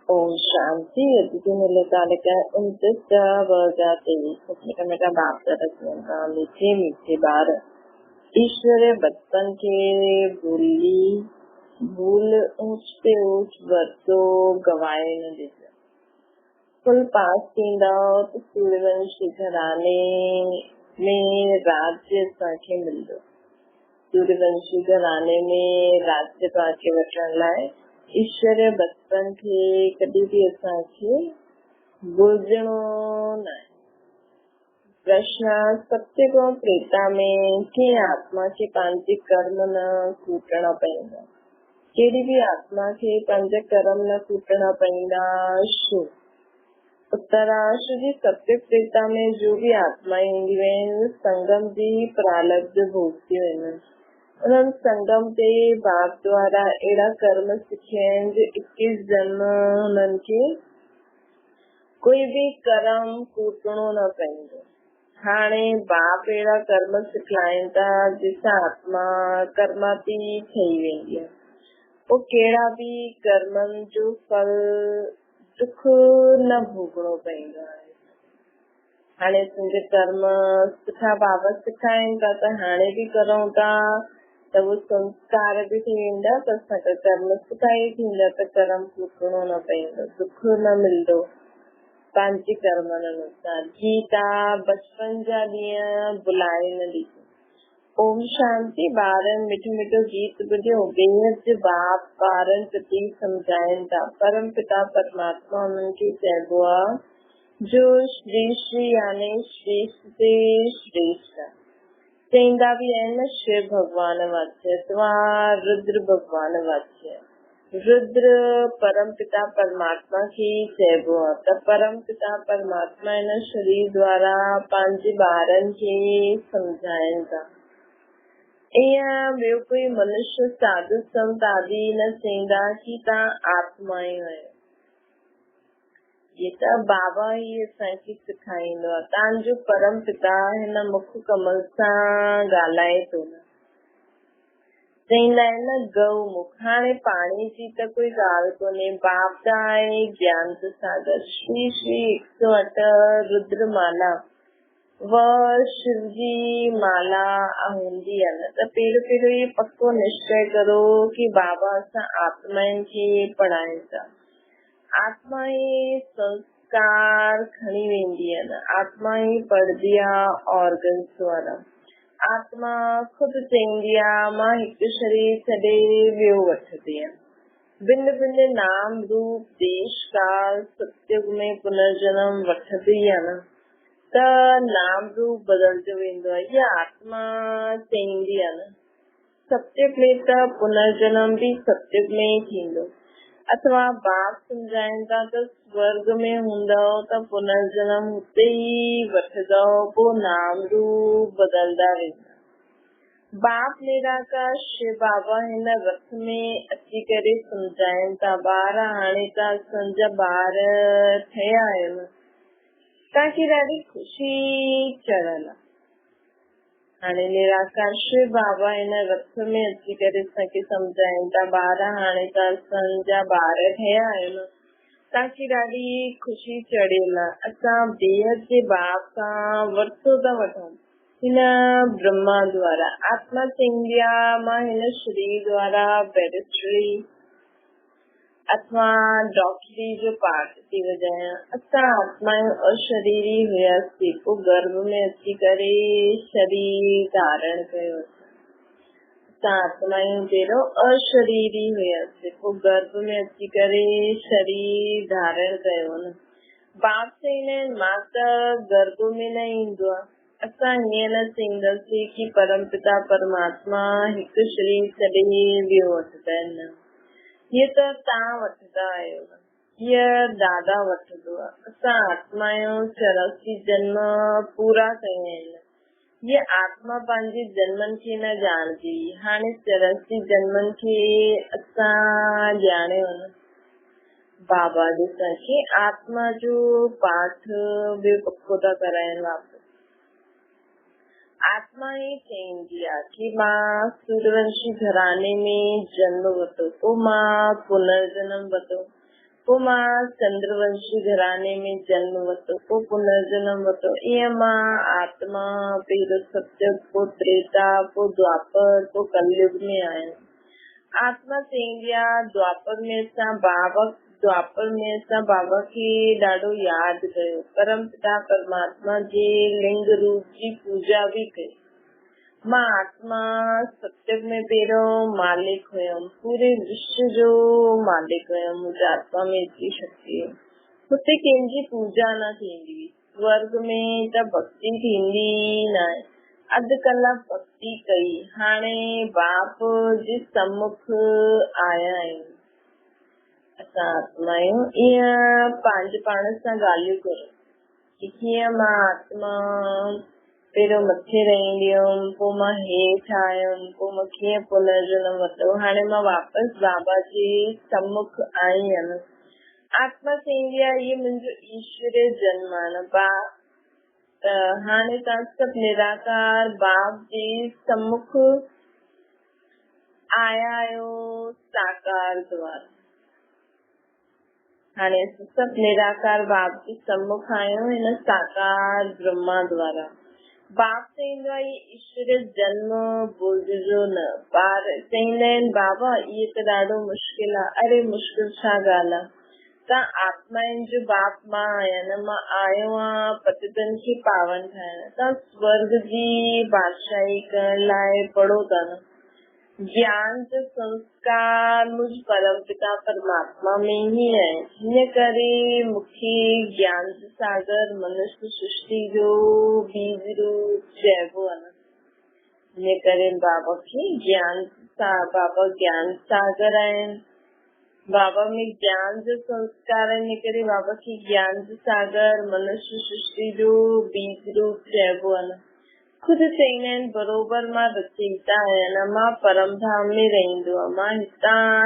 ओम शांति। अतिथिनिलकालिका 29 वर्गा 23 मेरा बाप का मीठे मीठे बार ईश्वरीय बचपन के भूल ऊंच पे ऊंच वर्तो गवाए न देते कुल पास तो सूर्यवंशी घराने में राज्य संख्य मिल दो। सूर्यवंशी घराने में राज्य पाके वचन लाए ईश्वरीय बचपन थे कभी भी असांखे गुजणो न। प्रश्न सत्य को प्रेता में कि आत्मा के पंज कर्म न कूटना पईंदा। केड़ी भी आत्मा के पंज कर्म न कूटना पईंदा शू? उत्तराश जी सत्य प्रेता में जो भी आत्मा ईंदियूं आहिनि संगम जी प्रारब्ध भोगतियूं आहिनि। उन्हनि संगम ते बाप द्वारा अहिड़ा कर्म सिखिया आहिनि जो 21 जन्म उन्हनि खे कोई भी कर्म कूटणो न पवंदो। हाणे बाप अहिड़ा कर्म सिखलाइनि था जंहिंसां आत्मा कर्माती ठही वेंदी आहे। पोइ कहिड़ा भी कर्मनि जो फल दुख न भोगणो पवंदो आहे। हाणे तुंहिंजे कर्म सुठा बाबा सिखाइनि था त हाणे भी करूं था त वो संस्कार भी थी वेंदा त असांजा कर्म सुठा ई थींदा त कर्म कूटणो न पवंदो, दुख न मिलंदो पंहिंजे कर्मनि अनुसार। गीता बचपन जा ॾींहं भुलाए न ॾींदी। ओम शांति। ॿारनि मिठो मिठो गीत ॿुधियो। बेहद बाप ॿारनि प्रति सम्झाइनि था। परम पिता परमात्मा उन्हनि खे चइबो आहे जो श्री श्री यानी श्रेष्ठ ते श्रेष्ठ आहे। चईंदा भी आहिनि शिव भगवान वाच्य अथवा रुद्र भगवान वाच्य। रुद्र परम पिता परमात्मा खे चइबो आहे त परम पिता परमात्मा इन शरीर द्वारा पंहिंजे ॿारनि खे सम्झाइनि था। ईअं ॿियो कोई मनुष्य साधु संत आदि न चईंदा कि तव्हां आत्मायूं आहियो। ये त बाबा ही असांखे सेखारींदो आहे। तव्हांजो परम पिता हिन मुख कमल सां ॻाल्हाए थो न। चईंदा आहिनि न गऊ मुख। हाणे पाणी जी त कोई ॻाल्हि कोन्हे। बाप त आहे ज्ञान सागर। श्री श्री 108 रुद्र माला व शिव जी माला हूंदी आहे न त पहिरियों ये पक्को निश्चय करो कि बाबा असां आत्माउनि खे पढ़ाइनि था। आत्मा ही संस्कार खणी वेंदी आहे न। आत्मा ही पढ़दी आहे ऑर्गन्स द्वारा। आत्मा खुद चईंदी आहे मां हिकु शरीर छॾे ॿियो वठंदी आहियां। भिन्न भिन्न नाम रूप देश काल सत्युग में पुनर्जन्म वठंदी आहे न त नाम रूप बदलजो वेंदो आहे। इहा आत्मा चईंदी आहे न। सत्युग में त पुनर्जन्म भी सत्युग में ही थींदो। अथवा बाप सम्झाइनि था त स्वर्ग में हूंदव त पुनर्जन्म हुते ई वठंदव, पोइ नाम रूप बदलदा वेंदा। बाप निराकार शिव बाबा हिन रथ में अची करे सम्झाइनि था। ॿार हाणे त असांजा ॿार ठहिया आहियो न। तव्हांखे ॾाढी ख़ुशी चढ़ल आहे। हाणे निराकार शिव बाबा हिन रथ में अची करे असांखे सम्झाइनि था ॿार हाणे त असांजा ॿार ठहिया आहियो न। तव्हांखे ॾाढी ख़ुशी चढ़ियल आहे। असां बेहद जे बाप सां वरितो था वठूं हिन ब्रह्मा द्वारा। आत्मा चईंदी आहे मां हिन शरीर द्वारा बैरिस्टरी अथवा डॉक्टरी जो पाठ थी वॼायां। असां आत्माऊं अशरीरी हुयासीं। पोइ गर्भ में अची करे शरीर धारण कयो। असां आत्माऊं पहिरियों अशरीरी हुयासीं। पोइ गर्भ में अची करे शरीर धारण कयो न। बाप चईंदा आहिनि मां त गर्भ में न ईंदो आहे। असां हीअं न चईंदासीं कि परम पिता परमात्मा हिकु शरीर छॾे ॿियो वठंदा आहिनि। हीअ त तव्हां वठंदा आहियो। हीअ दादा वठंदो आहे। असां आत्माऊं 84 जन्म पूरा कया आहिनि। हीअ आत्मा पंहिंजे जन्मनि खे न ॼाणदी। हाणे 84 जन्मनि खे असां ॼाणियो न। बाबा असांखे आत्मा जो पाठ ॿियो पक्को था कराइनि वापसि। आत्मा ही चईंदी आहे कि मां सूर्यवंशी घराने में जन्म वरितो, पोइ मां पुनर्जन्म वरितो। को मां चंद्रवंशी घराने में जन्म वतो, को पुनर्जन्म वतो। ईअं मां आत्मा पहिरियों सतयुग, को त्रेता, को द्वापर, को कलयुग में आहियां। आत्मा चईंदी आहे द्वापर में असां बाबा खे ॾाढो यादि कयो, परम पिता परमात्मा जे लिंग रूप जी पूजा बि कई। मां आत्मा सतयुग में पहिरियों मालिक हुयमि, पूरे विश्व जो मालिक हुयमि। मुंहिंजी आत्मा में एतिरी शक्ति है। हुते कंहिंजी पूजा न थींदी, स्वर्ग में त भक्ति थींदी न आहे। अधु कलाक भक्ति कई, हाणे बाप जे सम्मुख आया आहियूं। असां आत्मा आहियूं। ईअं पंहिंजे पाण सां ॻाल्हियूं करो कि कीअं मां आत्मा पहिरियों मथे रहंदी हुयमि, पोइ मां हेठि आयमि, पोइ मां कीअं पुनर्जन्म वरितो, हाणे मां वापसि बाबा जे सम्मुख आई आहियां। आत्मा चईंदी आहे इहो मुंहिंजो ईश्वरीय जन्म आहे। हाणे तव्हां सभु निराकार बाप जे सम्मुख आया आहियो साकार द्वारा। हाणे सभु निराकार बाप जे सम्मुख आहियो हिन साकार ब्रह्मा द्वारा। बाप चईंदो आहे ईश्वरीय जन्म भुलिजो न। ॿार चईंदा आहिनि बाबा इहे त ॾाढो मुश्किल आहे। अरे मुश्किल छा ॻाल्हि आहे, तव्हां आत्माउनि जो बाप मां आहियां न, मां आयो आहियां पतितनि खे पावन ठाहिण। तव्हां स्वर्ग जी बादशाही करण लाइ पढ़ो था न। ज्ञान जो संस्कार मुझ परम पिता परमात्मा में ही है। हिन करे मूंखे ज्ञान जो सागर मनुष्य सृष्टि जो बीज रूप चइबो आहे न। हिन करे बाबा खे बाबा ज्ञान सागर आहिनि। बाबा में ज्ञान जो संस्कार है, हिन करे बाबा खे ज्ञान जो सागर मनुष्य सृष्टि जो बीज रूप चइबो आहे न। खुद चईंदा आहिनि बरोबर मां रचयिता आहियां न, मां परम धाम में रहंदो आहियां, मां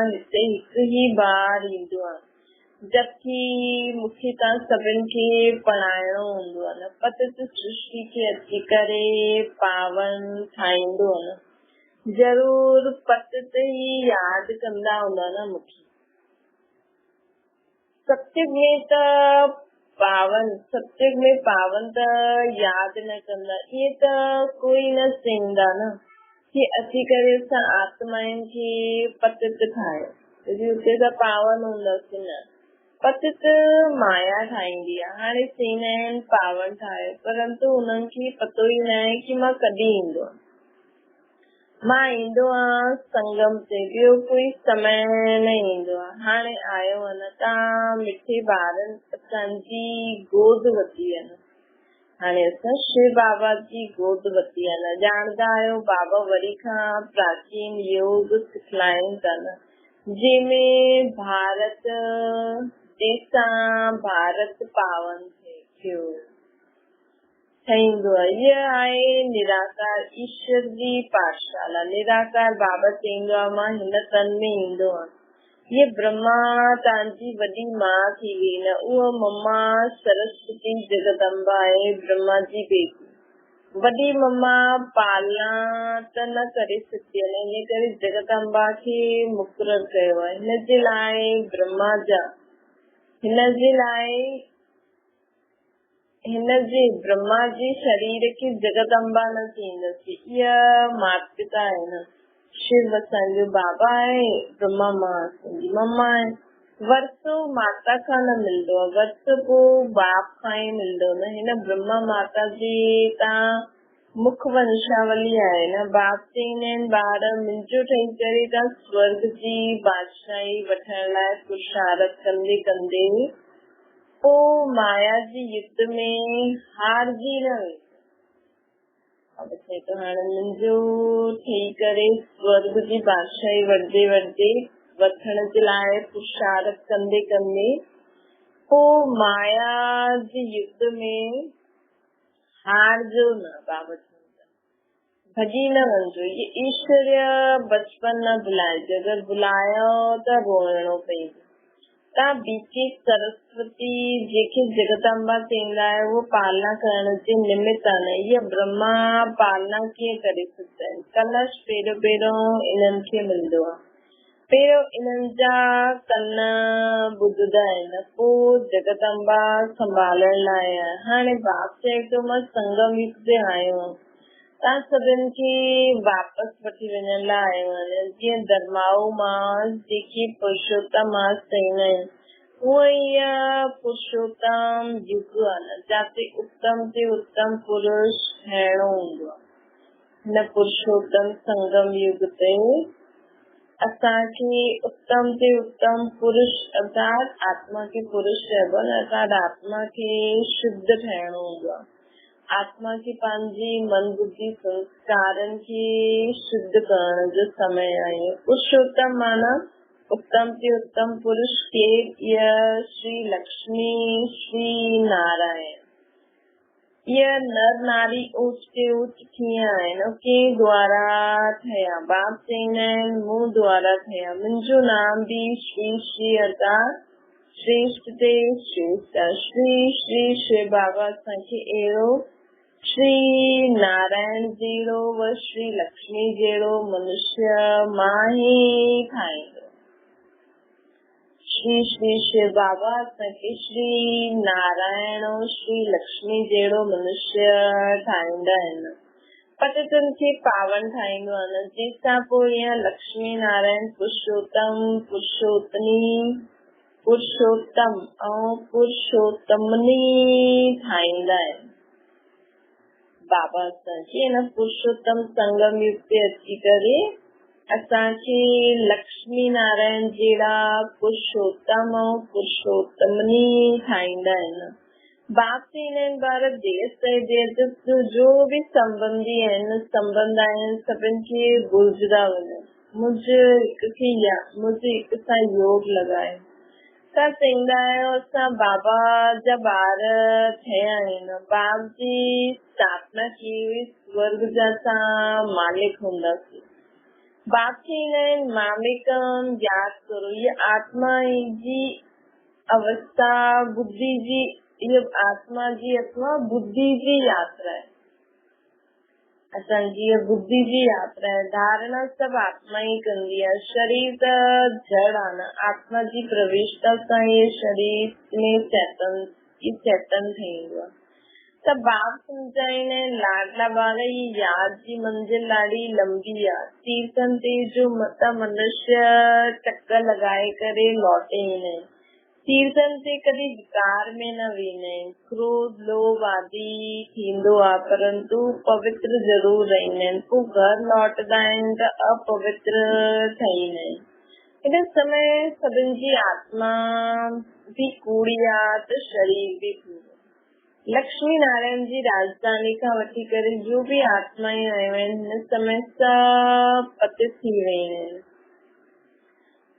हिते हिकु ही बार ईंदो आहियां। जबकि मूंखे तव्हां सभिनि खे पढ़ाइणो हूंदो आहे न। पतित सृष्टि खे अची करे पावन ठाहींदो आहे न। ज़रूर पतित ही यादि कंदा हूंदा न मूंखे। सत्युग में पावन त यादि न कंदा, इहे त कोई न चईंदा न कि अची करे असां आत्माउनि खे पतित ठाहियो, हुते त पावन हूंदासीं न। पतित माया ठाहींदी आहे। हाणे चईंदा आहिनि पावन ठाहियो, परंतु उन्हनि खे पतो ई न आहे कि मां कॾहिं ईंदो। मां ईंदो आहियां संगम ते, ॿियो कोई समय न ईंदो आहे। हाणे आयो आहे न, तव्हां मिठे ॿारनि असांजी गोद वरिती आहे न। हाणे असां शिव बाबा जी गोद वरिती आहे न। ॼाणंदा आहियो बाबा वरी खां प्राचीन योग सिखलाइनि था न, जंहिंमें भारत देसां भारत पावन थियो थींदो आहे। इहा आहे निराकार ईश्वर जी पाठशाला। निराकार बाबा चईंदो आहे मां हिन तन में ईंदो आहियां। ये ब्रह्मा तव्हांजी वॾी मां थी वई न, उहा मम्मा सरस्वती जगदम्बा आहे, ब्रह्मा जी बेटी। वॾी मम्मा पालना त न करे सघंदी आहे, हिन करे जगदम्बा खे मुक़ररु कयो आहे। हिनजे ब्रह्मा जी शरीर खे जगदम्बा न थींदसि। इहा माता पिता आहे न। शिव असांजो बाबा आहे, ब्रह्मा मां असांजी मम्मा आहे। वरसो माता खां न मिलंदो आहे, वरसो पोइ बाप खां ई मिलंदो न। हिन ब्रह्मा माता जी तव्हां मुख वंशावली आहे न। बाप चईंदा आहिनि ॿार मुंहिंजो ठही करे तव्हां स्वर्ग जी बादशाही वठण लाइ पुरुषारत कंदे कंदे पोइ माया जी युद्ध में हारजी न वई। हाणे मुंहिंजो थी करे स्वर्ग जी बादशाही वठदे वठण जे लाइ पुरुषारत कंदे कंदे पोइ माया जी युद्ध में हारजो न। बाबा भॼी न वञिजो। ये ईश्वरीय बचपन न भुलाइजो, अगरि भुलायो त रोइणो पवंदो। तव्हां बीची सरस्वती जेके जगदम्बा चईंदा आहियो उहो पालना करण जे निमित्त आहे। इहा ब्रह्मा पालना कीअं करे सघंदा आहिनि। कलश पहिरियों इन्हनि खे मिलंदो आहे। पहिरियों इन्हनि जा कन ॿुधंदा आहिनि, पोइ जगदम्बा संभालण लाइ आहे। हाणे बाप चए थो मां संगम युग ते आयो आहियां, तव्हां सभिनि खे वापसि वठी वञण लाइ आयो आहियां। जीअं धर्माऊ मास जेके पुरुषोत्तम मास चईंदा आहिनि, उहो ई पुरुषोत्तम युग आहे न, जिते उत्तम ते उत्तम पुरुष ठहिणो हूंदो आहे। हिन पुरुषोत्तम संगम युग ते असांखे उत्तम ते उत्तम पुरुष अर्थात आत्मा खे पुरुष चइबो आहे, अर्थात आत्मा खे शुद्ध ठहिणो हूंदो आहे। आत्मा खे पंहिंजी मन बुद्धि संस्कारनि खे शुद्ध करण जो समय आहे। पुरुषोत्तम माना उत्तम ते उत्तम पुरुष के श्री लक्ष्मी श्री नारायण। यह नर नारी ऊच ते ऊच कीअं आहिनि, कंहिं द्वारा ठहिया? बाप चईंदा आहिनि मूं द्वारा ठहिया। मुंहिंजो नाम बि श्री श्री अर्थात श्रेष्ठ ते श्रेष्ठ आहे। श्री श्री शिव बाबा असांखे अहिड़ो श्री नारायण जहिड़ो व श्री लक्ष्मी जहिड़ो मनुष्य मां ई ठाहींदो। श्री श्री शिव बाबा असांखे श्री नारायण ऐं श्री लक्ष्मी जहिड़ो मनुष्य ठाहींदा आहिनि, पतितनि खे पावन ठाहींदो आहे। जंहिंसां पोइ ईअं लक्ष्मी नारायण पुरुषोत्तम पुरुषोत्तमी पुरुषोत्तम ऐं पुरुषोत्तमनी ठाहींदा आहिनि। बाबा असांखे हिन पुरुषोत्तम संगम युग ते अची करे असांखे लक्ष्मी नारायण जहिड़ा पुरुषोत्तम ऐं पुरुषोत्तमनी ठाहींदा आहिनि। बाप चईंदा आहिनि ॿार देश ऐं देश जो बि संबंधी आहिनि, संबंध आहिनि, सभिनि खे भुलजंदा वञनि। मुंहिंजे हिक सां योग लॻाए। तव्हां चईंदा आहियो असां बाबा जा ॿार थिया आहिनि, बाप जी स्थापना कई हुई, स्वर्ग जा असां मालिक हूंदासीं। बाप चईंदा आहिनि मालिकम यादि करो, ये आत्मा जी अवस्था बुद्धि जी, ये आत्मा जी अथवा बुद्धि जी यात्रा आहे। असांजी बुद्धि जी यात्रा आहे। धारणा सभु आत्मा ई कंदी आहे। शरीर त जड़ आहे न, आत्मा जी प्रवेशता सां इहे शरीर में चैतन थींदो आहे। त बाप सम्झाईंदा आहिनि लाडला ॿार, ही यादि जी मंजिल ॾाढी लंबी आहे। तीर्थन ते जो मनुष्य चक्कर लॻाए करे लौटे ईंदा आहिनि। तीर्थन ते कॾहिं विकार में न वेंदा आहिनि। क्रोध लोभ आदि थींदो आहे, परंतु पवित्र जरूर रहंदा आहिनि। पोइ घर लौटंदा आहिनि त अपवित्र ठहींदा आहिनि। हिन समय सभिनि जी आत्मा भी कूड़ी आहे त शरीर भी कूड़ो। लक्ष्मी नारायण जी राजधानी खां वठी करे जो भी आत्माएं आयूं आहिनि, हिन समय सभु पतित थी वयूं आहिनि।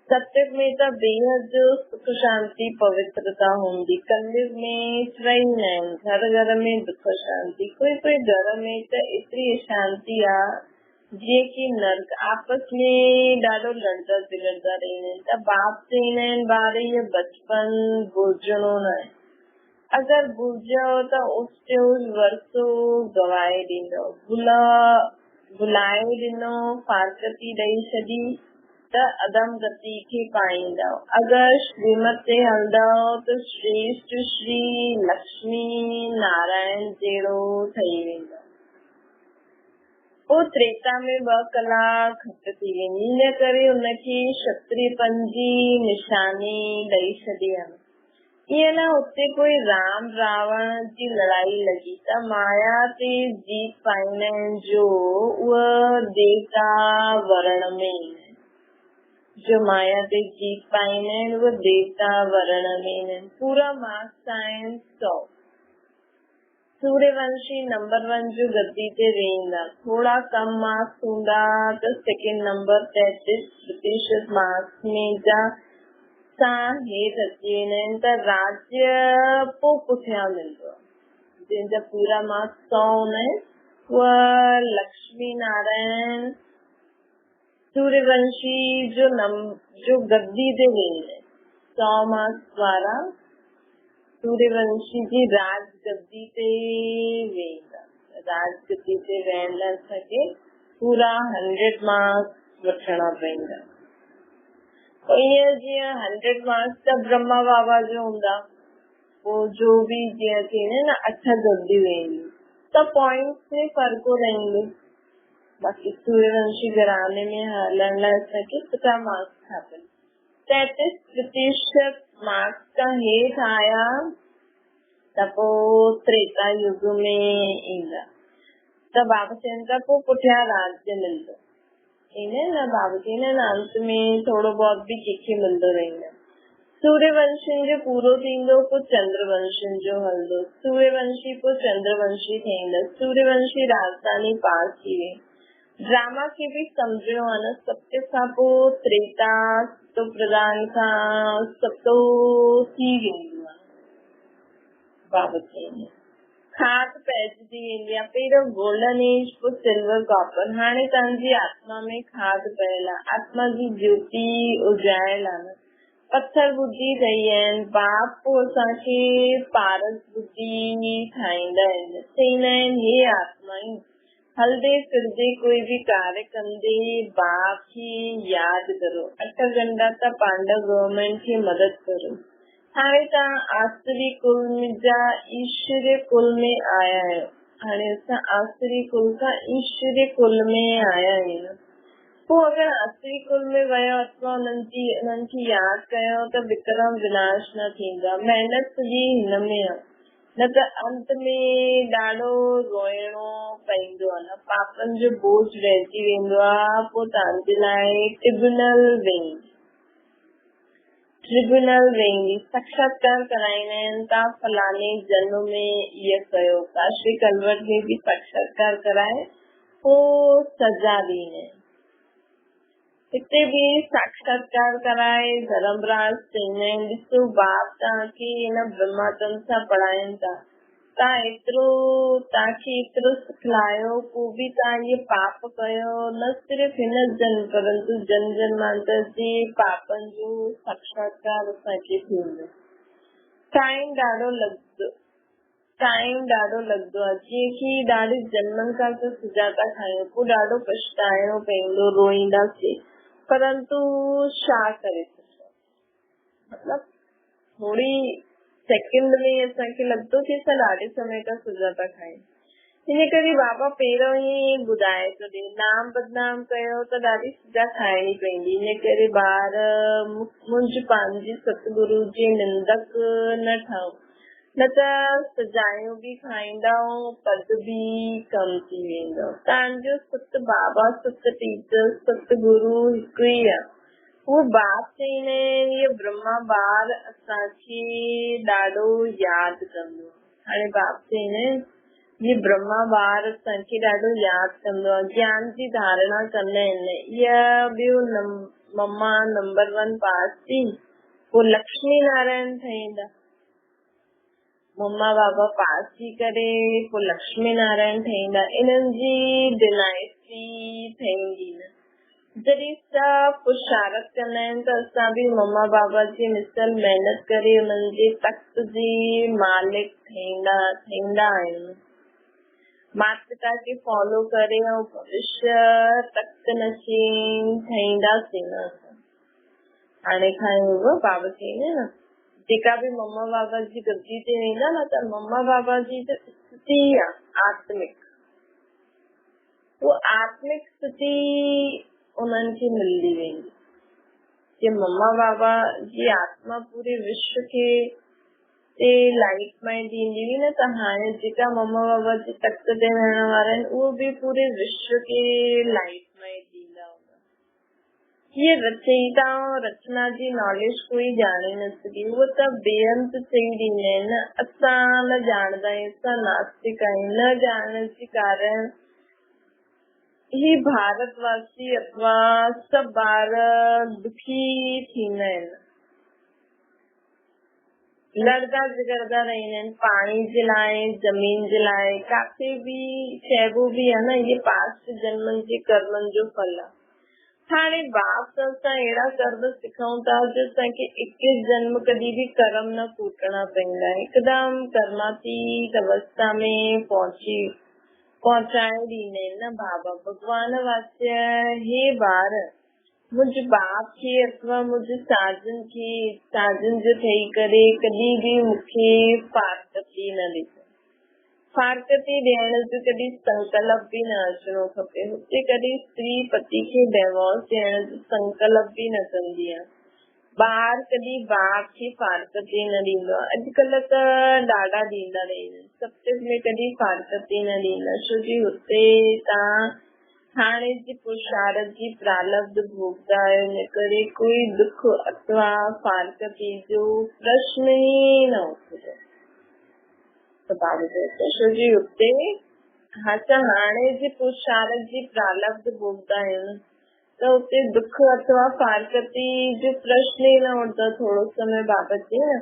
सत्युग में त बेहद सुख शांति पवित्रता हूंदी, कलयुग में रहंदा आहिनि घर घर में दुख शांति। कोई घर में त एतिरी शांति आहे जीअं कि नर्क, आपस में ॾाढो लड़दा झगड़दा रहंदा आहिनि। त बाप चईंदा आहिनि ॿार इहो बचपन भुलजणो न आहे। अगर भुलजो त उस वरसो गवाए ॾींदो, भुलाए ॾिनो फारकती ॾेई छॾी त अदम गति खे पाईंदो। अगर श्रीमत ते हलंदो त श्रेष्ठ श्री लक्ष्मी नारायण जहिड़ो ठही वेंदो। पोइ त्रेता में 2 कलाक घटि थी वेंदी, इन करे हुनखे क्षत्रियपन जी निशानी ॾेई छॾी आहे। ईअं न उते कोई राम रावण जी लड़ाई लॻी त माया ते जीत पाईंदा आहिनि, जो उहा देवता वर्ण में, जो माया ते जीत पाईंदा आहिनि उहा देवता वर्ण में। पूरा मार्क्स आहिनि 100। सूर्यवंशी नंबर 1 जो गद्दी ते वेंदा, थोड़ा कम मार्क्स हूंदा त सेकेंड नंबर 33% मार्क्स में जा हेठि अची वेंदा आहिनि त राज्य पोइ पुठियां मिलंदो आहे। जंहिंजा पूरा मार्क्स 100 हूंदा आहिनि उहा लक्ष्मी नारायण सूर्यवंशी जो गद्दी ते वेंदा आहिनि। 100 मार्क्स वारा सूर्यवंशी जी राज गद्दी ते वेंदा। राज गद्दी ते वेंदा असांखे पूरा 100 मार्क्स वठणा पवंदा। जीअं 100 मार्क्स त ब्रह्मा बाबा जो हूंदा, पोइ जो बि जीअं थींदे न 8 गॾिजी वेंदियूं त पॉइंट्स में फ़र्क़ु रहंदो। बाक़ी सूर्यवंशी घराने में हलण लाइ असांखे सुठा मार्क्स खपनि। 33% मार्क्स खां हेठि आया त पोइ त्रेता युग में ईंदा, त बाबा चवनि था पोइ पुठियां राज्य मिलंदो। इन न बाबा चवनि न अंत में थोरो बहुत बि कंहिंखे मिलंदो रहंदो। सूर्यवंशियुनि जो पूरो थींदो, पोइ चंद्रवंशियुनि जो हलंदो। सूर्यवंशी पोइ चंद्रवंशी थींदा। सूर्यवंशी राजधानी पास थी वई। ड्रामा खे बि सम्झणो आहे न, सत्य खां पोइ त्रेता तो प्रधान खां सतो थी वेंदो आहे। बाबा चवनि खाद पइजी वेंदी आहे, पहिरियों गोल्डन एज, पोइ सिल्वर कॉपर। हाणे तव्हांजी आत्मा में खाद पयल आहे, आत्मा जी ज्योति उजायल आहे न। पत्थर बुद्धि ठही आहिनि बाप, पोइ असांखे पारस बुद्धि ठाहींदा आहिनि। चवंदा आहिनि हे आत्माऊं, हलदे फिरदे कोई भी कार्य कंदे बाप की याद करो। 8 घंटा त पांडव गवर्नमेंट की मदद करो। हाणे तव्हां आसुरी कुल में जा ईश्वरीय कुल में आया आहियो। हाणे असां आसुरी कुल खां ईश्वरीय कुल में आया आहियूं। पोइ अगरि आसुरी कुल में वियो अथवा उन्हनि खे यादि कयो त विक्रम विनाश न थींदा। महिनत सॼी हिन में आहे, न त अंत में ॾाढो रोइणो पवंदो आहे न, पापनि जो बोझ रहिजी वेंदो आहे। पोइ तव्हांजे लाइ ट्रिब्यूनल वेंदी, साक्षात्कार कराईंदा आहिनि। तव्हां फलाने जन्म में इहो कयो, काशी कलवट में बि साक्षात्कार कराए पोइ सजा ॾींदा आहिनि। हिते बि साक्षात्कार कराए धर्मराज चवंदा आहिनि ॾिसो बाप तव्हांखे हिन ब्रह्मातम सां पढ़ाइनि था, तव्हांखे एतिरो सिखलायो, पोइ बि तव्हां इहे पाप कयो। न सिर्फ़ हिन जन्म परंतु जन जन्मांतर जे पापनि जो साक्षात्कार असांखे थींदो। टाइम ॾाढो लॻंदो आहे, जीअं की ॾाढे जन्मनि खां त सुजाता खायूं, पोइ ॾाढो पछताइणो पवंदो, रोईंदासीं, परंतु छा करे सघूं। मतलब थोड़ी सेकंड में असांखे लॻंदो की असां ॾाढे समय खां सुजाता खायूं। इन करे बाबा पहिरियों ई ॿुधाए थो ॾे, नाम बदनाम कयो त ॾाढी सजा खाइणी पवंदी। इन करे ॿार मुंहिंजी पंहिंजी सतगुरु जी निंदक न ठहो, न त सजायूं बि खाईंदा, पद बि कम थी वेंदो। तव्हांजो सत बाबा, सत टीचर, सतगुरु हिकु ई आहे। उहो बाप चवंदा आहिनि इहो ब्रह्मा ॿार असांखे ॾाढो यादि कंदो। हाणे बाप चवंदा आहिनि इहे ब्रह्मा ॿार असांखे ॾाढो यादि कंदो आहे, ज्ञान जी धारणा कंदा आहिनि। इहा ॿियो मम्मा नंबर 1 पास थी, पोइ लक्ष्मी नारायण ठहींदा। मम्मा बाबा पास थी करे पोइ लक्ष्मी नारायण ठहींदा। इन्हनि जी डिनाइस्टी ठहींदी न। जॾहिं सभु पुरुषारत कंदा आहिनि त असां बि मम्मा बाबा जी मिसल महिनत करे उन्हनि जे तख़्त जी मालिक ठहींदा आहियूं। माता पिता खे फॉलो करे ऐं भविष्य तख़्त नशीन ठहींदासीं न। हाणे खां बाबा चवंदा न जेका बि मम्मा बाबा जी गद्दी ते वेंदा न त मम्मा बाबा जी त स्थिति आहे आत्मिक, उहा आत्मिक स्थिति उन्हनि खे मिलंदी वेंदी। कि मम्मा बाबा जी आत्मा पूरे विश्व खे लाइट में ॾींदी हुई न, त हाणे जेका मम्मा बाबा जे तख़्त ते रहण वारा आहिनि उहो बि पूरे विश्व खे लाइट में ॾींदा हूंदा। ये रचयिता और रचना जी नॉलेज कोई जाने न सघी, उहो त बेअंत चई ॾींदा आहिनि। असां न ॼाणदा आहियूं, असां नास्तिक आहियूं। न ॼाणण जे कारण ही भारतवासी अथवा सभु ॿार दुखी थींदा आहिनि, लड़दा झगड़दा रहंदा आहिनि पाणी जे लाइ, ज़मीन जे लाइ। काथे बि चइबो बि आहे न ये पास्ट जन्मनि जे कर्मनि जो फल आहे। हाणे बाप त असां अहिड़ा कर्म सिखूं था जो असांखे 21 जन्म कॾहिं बि कर्म न कूटणा पवंदा। हिकदमि कर्मातीत अवस्था में पहुचाए ॾींदा आहिनि न बाबा। भगवान वाच्य हे ॿार मुझ बाप खे अथवा मुझ साजन जो ठही करे कॾहिं बि मूंखे फारकती न ॾिस। फारकती ॾियण जो कॾहिं संकल्प बि न अचणो खपे। हुते कॾहिं स्त्री पति खे डिवोर्स ॾियण जो संकल्प बि न कंदी आहे। ॿार कॾहिं बाप खे फारकती न ॾींदो आहे। अॼुकल्ह त ॾाढा ॾींदा आहिनि, सत्संग में कॾहिं फारकती न ॾींदा, छो जी हुते तव्हां हाणे जी पुरुषार्थ जी प्रारब्ध भोगदा आहियो, इन करे कोई दुख अथवा फारकती जो प्रश्न ई न उथंदो। त बाबा चए छो जी हुते हाणे जी पुरुषार्थ जी प्रारब्ध भोगदा आहियो न, त हुते दुख अथवा फारकती जो प्रश्न ई न उठंदो। थोरो समय बाबा चए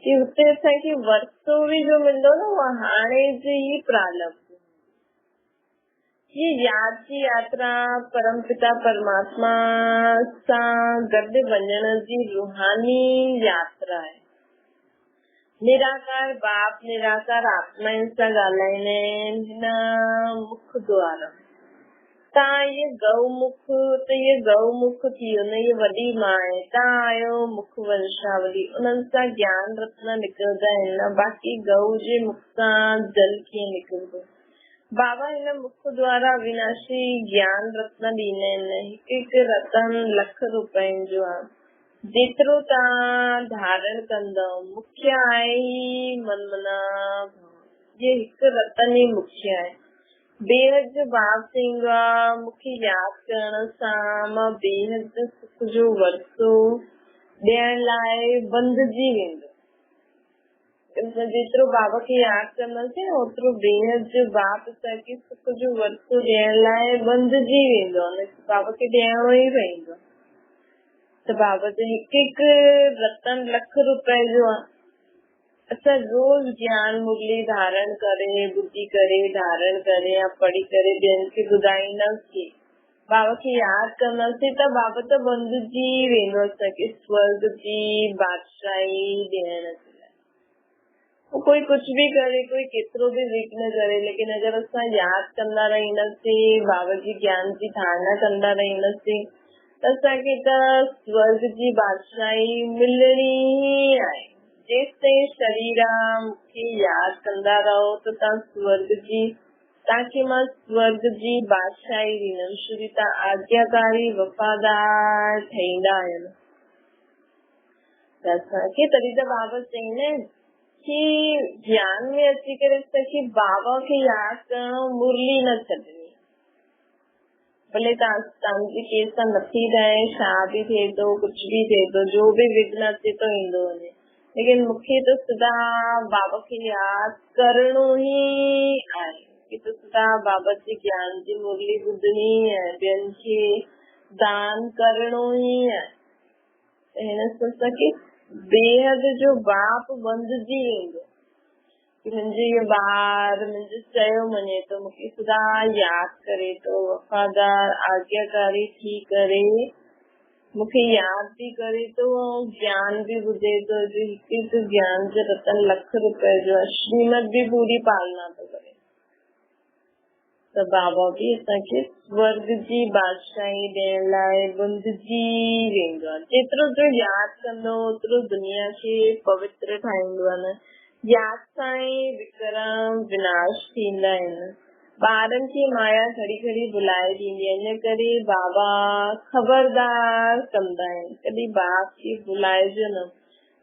कि हुते असांखे वरतो बि जो मिलंदो न उहा हाणे जी ही प्रारब्ध। ये याद की यात्रा परमपिता परमात्मा सां गॾु वञण जी रूहानी यात्रा आहे। निराकार बाप निराकार आत्माउनि सां ॻाल्हाईंदा आहिनि हिन मुख द्वारा। तव्हां ये गौमुख त ये गौमुख थी वियो न, ये वॾी मां आहे, तव्हां आहियो मुख वंशावली, उन्हनि सां ज्ञान रत्न निकिरंदा आहिनि न, बाक़ी गौ जे मुख सां जल कीअं निकिरंदो। बाबा हिन मुख द्वारा अविनाशी ज्ञान रत्न ॾींदा आहिनि। हिकु हिकु रतन लख रुपयनि जो आहे, जेतिरो तव्हां धारण कंदव मुख्य आहे ई मनमना। ये हिकु रतन ई मुख्य आहे। बेहद जो भाव थींदो आहे मूंखे यादि करण सां मां बेहद सुख जो वरतो ॾियण लाइ बंधिजी वेंदो। जेतिरो बाबा खे यादि कंदासीं न ओतिरो बेहद जो बाप असांखे सुख जो वरतो ॾियण लाइ बंधिजी वेंदो, बाबा खे ॾियणो ई पवंदो। त बाबा जो हिकु हिकु रतन लख रुपए जो आहे। असां रोज़ ज्ञान मुरली धारण करे ॿुधी करे धारण करे या पढ़ी करे ॿियनि खे ॿुधाईंदासीं, बाबा खे यादि कंदासीं त बाबा त बंधिजी वेंदो असांखे स्वर्ग जी बादशाही ॾियण। कोई कुझु बि करे, कोई केतिरो बि विघ्न करे, लेकिन अगरि असां यादि कंदा रहंदासीं, बाबा जी ज्ञान जी धारणा कंदा रहंदासीं, त असांखे त स्वर्ग जी बादशाही मिलणी ई आहे। जेसि ताईं शरीर मूंखे यादि कंदा रहो त तव्हांखे मां स्वर्ग जी बादशाही ॾींदमि। श्री तव्हां आज्ञाकारी वफ़ादार ठहींदा आहियो न, त असांखे तॾहिं त बाबा चईंदा आहिनि कि ज्ञान में अची करे असांखे बाबा खे यादि करणो, मुरली न छॾणी। भले तव्हांजी केसां नथी ठहे, छा बि थिए थो, कुझु बि थिए थो, जो बि विघ्न अचे थो ईंदो वञे, लेकिन मूंखे त सदा बाबा खे यादि करणो ई आहे कि त सदा बाबा जी ज्ञान जी मुरली ॿुधणी आहे, ॿियनि खे दान करणो ई आहे। हिन सां असांखे बेहद जो बाप बंधिजी वेंदो कि मुंहिंजो इहो ॿार मुंहिंजो चयो मञे थो, मूंखे सदा यादि करे थो, वफ़ादार आज्ञाकारी थी करे मूंखे यादि बि करे थो ऐं ज्ञान बि ॿुधे थो। जो हिकु हिकु ज्ञान जो रतन लख रुपए जो आहे, श्रीमत बि पूरी पालना थो करे। त बाबा बि असांखे स्वर्ग जी बादशाही ॾियण लाइ बंधिजी वेंदो आहे। जेतिरो जो यादि कंदो ओतिरो दुनिया खे पवित्र ठाहींदो आहे न। यादि सां ई विक्रम विनाश थींदा आहिनि। ॿारनि खे माया घड़ी घड़ी बुलाए ॾींदी आहे, इन करे बाबा ख़बरदार कंदा आहिनि कॾहिं बाप खे बुलाइजो न।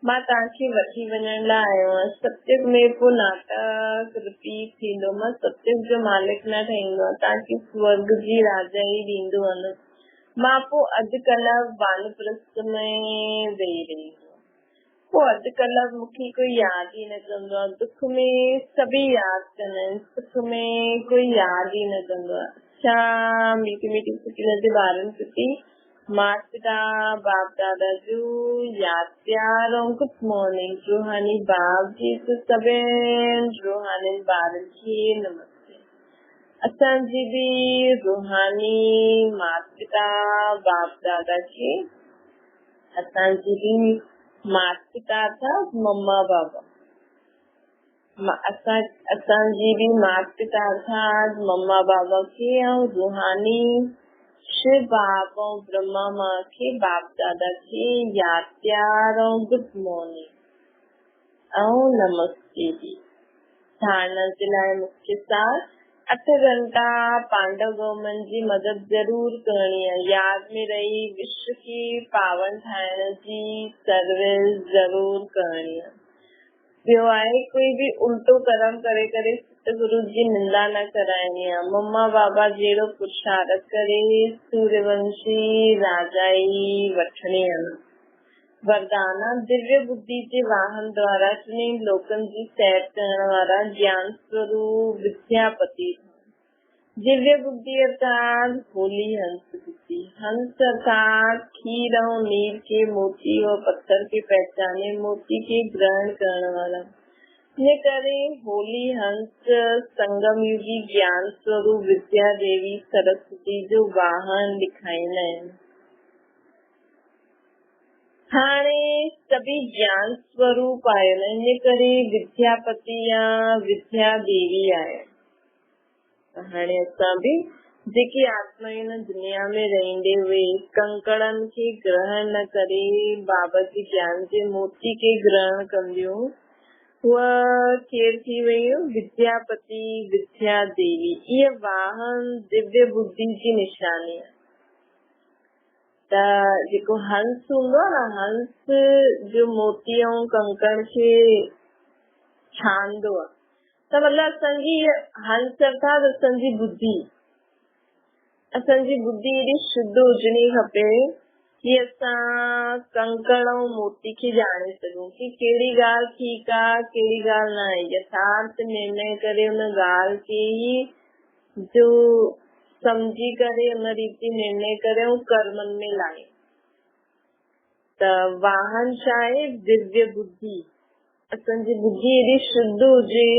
मां तव्हांखे वठी वञण लाइ आयो आहियां। सत्युग में पोइ नाटक रिपीट थींदो, मां सत्युग जो मालिक न ठहींदो आहे, तव्हांखे स्वर्ग जी राजाई ॾींदो आहे न। मां पोइ अॼुकल्ह वानप्रस्थ में वेही रही आहियां, पोइ अॼुकल्ह मूंखे कोई यादि ई न कंदो आहे। दुख में सभई यादि कंदा आहिनि, सुख में कोई यादि ई न कंदो आहे। अच्छा मीठी मीठी छुट्टियुनि जे ॿारनि प्रति माता पिता बाप दादा जो यादि प्यार ऐं गुड मॉर्निंग। रूहानी बाप जी सभिनि रूहानी ॿारनि खे नमस्ते। असांजी बि रूहानी माता पिता बाप दादा खे, असांजी बि माता पिता था मम्मा बाबा, असांजी बि माता पिता था मम्मा बाबा खे ऐं रूहानी शिव बाप और ब्रह्मा माँ के बाप दादा के याद प्यार और गुड मॉर्निंग और नमस्ते जी। धारणा जिलाए मुख्य साथ 8 घंटा पांडव गौमन जी मदद जरूर करनी है। याद में रही विश्व की पावन ठाण जी सर्विस जरूर करनी है। जो आए कोई भी उल्टो कर्म करे करे गुरु जी निंदा न कराइनी है। मम्मा बाबा जेड़ो पुरुषार्थ करे सूर्यवंशी राजाई वठणी है। वरदाना दिव्य बुद्धि के वाहन द्वारा चुने लोकन जी सैर करण वाला ज्ञान स्वरूप विद्यापति। दिव्य बुद्धि अर्थात होली हंस बुद्धि। हंस अर्थात खीर और नीर के मोती और पत्थर के पहचाने मोती के ग्रहण करने वाला। ये करे होली हंस संगम युगी ज्ञान स्वरूप विद्या देवी सरस्वती जो वाहन दिखाई है। हाणे सभी ज्ञान स्वरूप आये न ये करे विद्यापति या विद्या देवी आये। हाणे असां भी जेकी आत्मा इन दुनिया में रहंदे हुए कंकड़न के ग्रहण न करे बाबा जी ज्ञान जे मोती के ग्रहण कंदियूं वह केर थी वयूं विद्यापति विद्या देवी। ये वाहन दिव्य बुद्धि की निशानी है। त जेको हंस हूंदो आहे न हंस जो मोती ऐं कंकड़ खे छानंदो आहे त मतिलबु असांजी हंस अर्थात असांजी बुद्धि एॾी शुद्ध हुजणी खपे कि असां कंकड़ ऐं मोती खे ॼाणे सघूं कि कहिड़ी ॻाल्हि ठीकु आहे कहिड़ी ॻाल्हि न आहे। यथार्थ निर्णय करे उन ॻाल्हि खे ई जो समझी करे उन रीति निर्णय करे ऐं कर्मनि में लाए। त वाहन छा आहे दिव्य बुद्धि। असांजी बुद्धि एॾी शुद्ध हुजे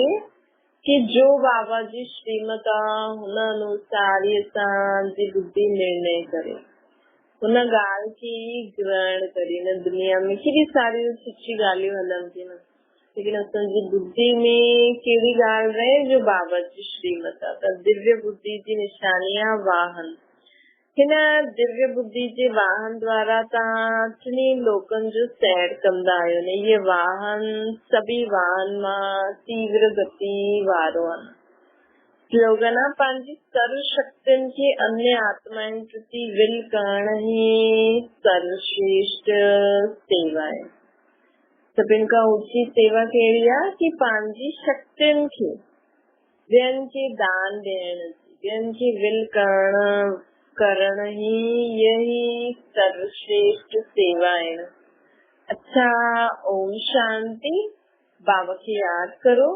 कि जो बाबा जी श्रीमत आहे हुन अनुसार ई असांजी बुद्धि निर्णय करे हुन ॻाल्हि खे ई ग्रहण करे। हिन दुनिया में केॾी सारियूं सुठी ॻाल्हियूं हलनि थियूं न लेकिन असांजी बुद्धि में कहिड़ी ॻाल्हि रहे जो बाबा जी श्रीमत आहे। त दिव्य बुद्धि जी निशानी आहे वाहन। हिन दिव्य बुद्धि जे वाहन द्वारा तव्हां टिनी लोकनि जो सैर कंदा आहियो न। इहे वाहन सभी वाहन मां तीव्र गति वारो आहे। स्लोगन आहे पंहिंजी सर्व शक्तियुनि खे अन्य आत्माउनि प्रति विल करण ही सर्वश्रेष्ठ सेवा आहे। सभिनि खां ऊची सेवा कहिड़ी आहे कि पंहिंजी शक्तियुनि खे ॿियनि खे दान ॾियण जी ॿियनि खे विल करण ही यही सर्वश्रेष्ठ सेवा आहे। अच्छा ओम शांति। बाबा खे याद करो